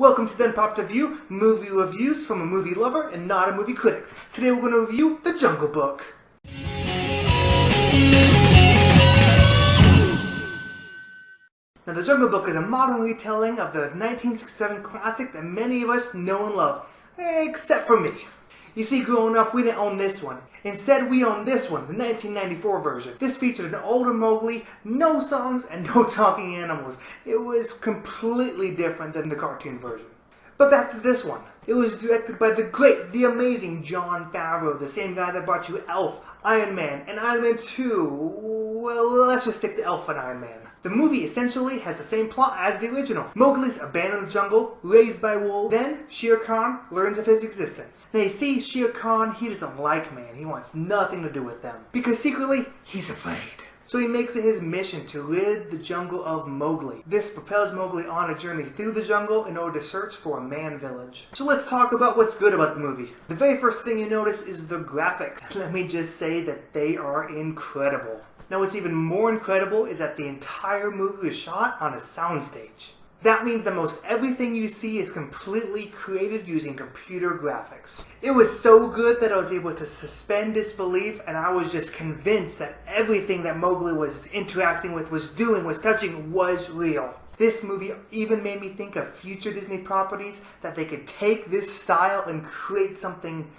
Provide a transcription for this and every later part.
Welcome to the Unpopped Review, movie reviews from a movie lover and not a movie critic. Today we're going to review The Jungle Book. Now, The Jungle Book is a modern retelling of the 1967 classic that many of us know and love, except for me. You see, growing up, we didn't own this one. Instead, we own this one, the 1994 version. This featured an older Mowgli, no songs, and no talking animals. It was completely different than the cartoon version. But back to this one. It was directed by the great, the amazing Jon Favreau, the same guy that brought you Elf, Iron Man, and Iron Man 2. Well, let's just stick to Elf and Iron Man. The movie essentially has the same plot as the original. Mowgli's abandoned in the jungle, raised by wolves. Then, Shere Khan learns of his existence. Now you see, Shere Khan, he doesn't like man. He wants nothing to do with them. Because secretly, he's afraid. So he makes it his mission to rid the jungle of Mowgli. This propels Mowgli on a journey through the jungle in order to search for a man village. So let's talk about what's good about the movie. The very first thing you notice is the graphics. Let me just say that they are incredible. Now what's even more incredible is that the entire movie is shot on a soundstage. That means that most everything you see is completely created using computer graphics. It was so good that I was able to suspend disbelief, and I was just convinced that everything that Mowgli was interacting with, was doing, was touching, was real. This movie even made me think of future Disney properties, that they could take this style and create something,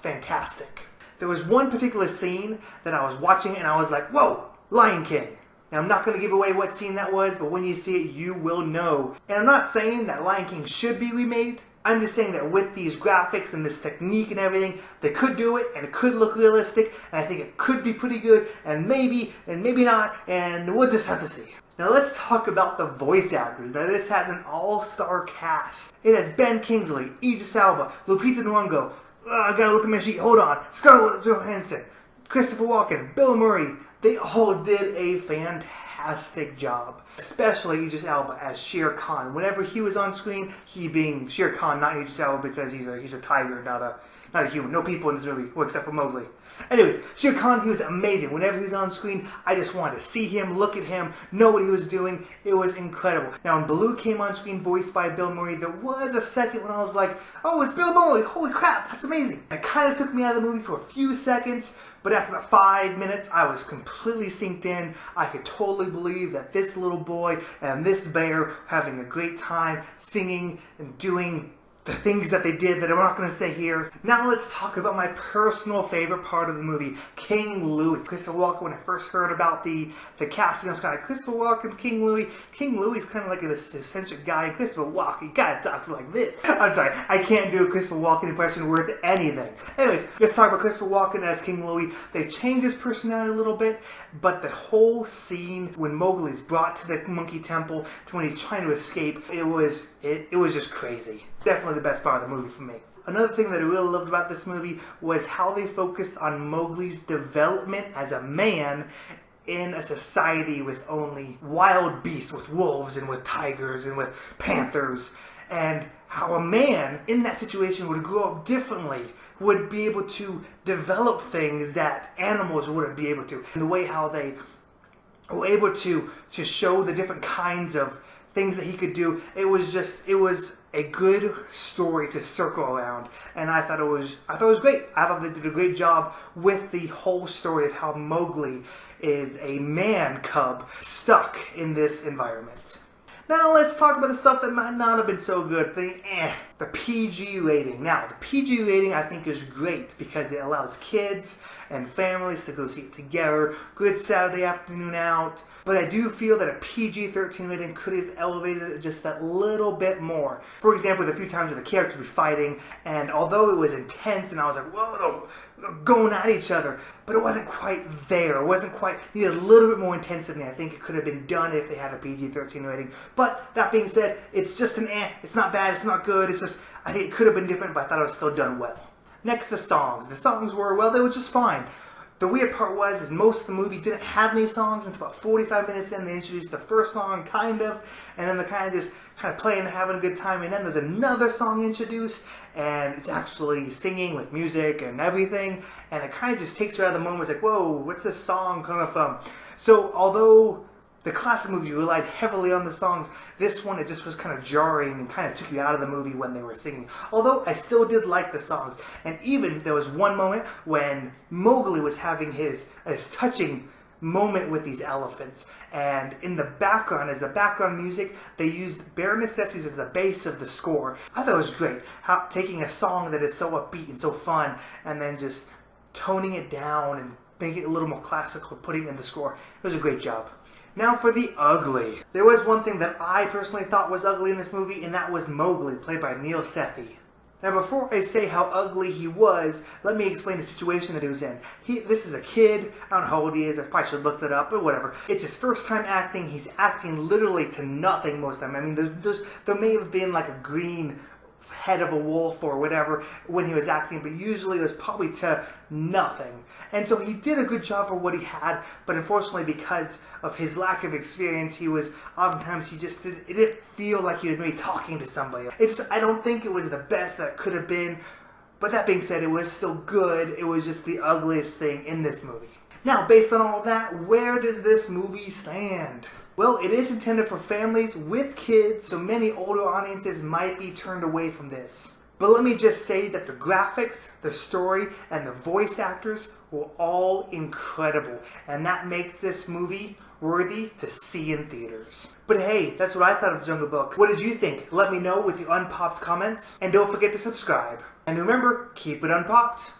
fantastic. There was one particular scene that I was watching and I was like, whoa, Lion King. Now, I'm not going to give away what scene that was, but when you see it, you will know. And I'm not saying that Lion King should be remade. I'm just saying that with these graphics and this technique and everything, they could do it, and it could look realistic, and I think it could be pretty good, and maybe not, and we'll just have to see. Now let's talk about the voice actors. Now this has an all-star cast. It has Ben Kingsley, Idris Elba, Lupita Nyong'o, I gotta look at my sheet, hold on, Scarlett Johansson, Christopher Walken, Bill Murray. They all did a fantastic job. Especially Idris Elba as Shere Khan. Whenever he was on screen, he being Shere Khan, not Idris Elba because he's a tiger, not a human. No people in this movie, well, except for Mowgli. Anyways, Shere Khan, he was amazing. Whenever he was on screen, I just wanted to see him, look at him, know what he was doing. It was incredible. Now, when Baloo came on screen, voiced by Bill Murray, there was a second when I was like, oh, it's Bill Murray. Holy crap, that's amazing. It kind of took me out of the movie for a few seconds, but after about 5 minutes, I was completely synced in. I could totally believe that this little boy and this bear having a great time singing and doing the things that they did that I'm not going to say here. Now let's talk about my personal favorite part of the movie, King Louie. Christopher Walken, when I first heard about the casting, I was kind of like, Christopher Walken, King Louie. King Louie's kind of like this eccentric guy, and Christopher Walken, he kind of talks like this. I'm sorry, I can't do a Christopher Walken impression worth anything. Anyways, let's talk about Christopher Walken as King Louie. They changed his personality a little bit, but the whole scene when Mowgli's brought to the monkey temple to when he's trying to escape, it was just crazy. Definitely the best part of the movie for me. Another thing that I really loved about this movie was how they focused on Mowgli's development as a man in a society with only wild beasts, with wolves and with tigers and with panthers, and how a man in that situation would grow up differently, would be able to develop things that animals wouldn't be able to. And the way how they were able to show the different kinds of things that he could do, it was a good story to circle around, and I thought it was great. I thought they did a great job with the whole story of how Mowgli is a man cub stuck in this environment. Now let's talk about the stuff that might not have been so good. The PG rating. Now, the PG rating I think is great because it allows kids and families to go see it together. Good Saturday afternoon out. But I do feel that a PG-13 rating could have elevated it just that little bit more. For example, the few times where the characters would be fighting, and although it was intense and I was like, whoa, going at each other, but it wasn't quite there. It wasn't quite, needed a little bit more intensity. I think it could have been done if they had a PG-13 rating. But that being said, it's just an it's not bad, it's not good, it's just, I think it could have been different, but I thought it was still done well. Next, the songs. The songs were, well, they were just fine. The weird part is most of the movie didn't have any songs until about 45 minutes in. They introduced the first song, kind of, and then they're kind of playing and having a good time, and then there's another song introduced, and it's actually singing with music and everything, and it kind of just takes you out of the moment. It's like, whoa, what's this song coming from? So, although The classic movie relied heavily on the songs. This one, it just was kind of jarring and kind of took you out of the movie when they were singing. Although, I still did like the songs. And even, there was one moment when Mowgli was having his touching moment with these elephants. And in the background, as the background music, they used Bare Necessities as the base of the score. I thought it was great. How taking a song that is so upbeat and so fun, and then just toning it down and making it a little more classical, putting it in the score. It was a great job. Now for the ugly. There was one thing that I personally thought was ugly in this movie, and that was Mowgli, played by Neil Sethi. Now before I say how ugly he was, let me explain the situation that he was in. This is a kid, I don't know how old he is, I probably should look that up, but whatever. It's his first time acting, he's acting literally to nothing most of the time. I mean, there may have been like a green head of a wolf or whatever when he was acting, but usually it was probably to nothing. And so he did a good job for what he had, but unfortunately because of his lack of experience, oftentimes it didn't feel like he was maybe talking to somebody. I don't think it was the best that it could have been, but that being said, it was still good. It was just the ugliest thing in this movie. Now, based on all of that, where does this movie stand? Well, it is intended for families with kids, so many older audiences might be turned away from this. But let me just say that the graphics, the story, and the voice actors were all incredible, and that makes this movie worthy to see in theaters. But hey, that's what I thought of The Jungle Book. What did you think? Let me know with your unpopped comments, and don't forget to subscribe. And remember, keep it unpopped.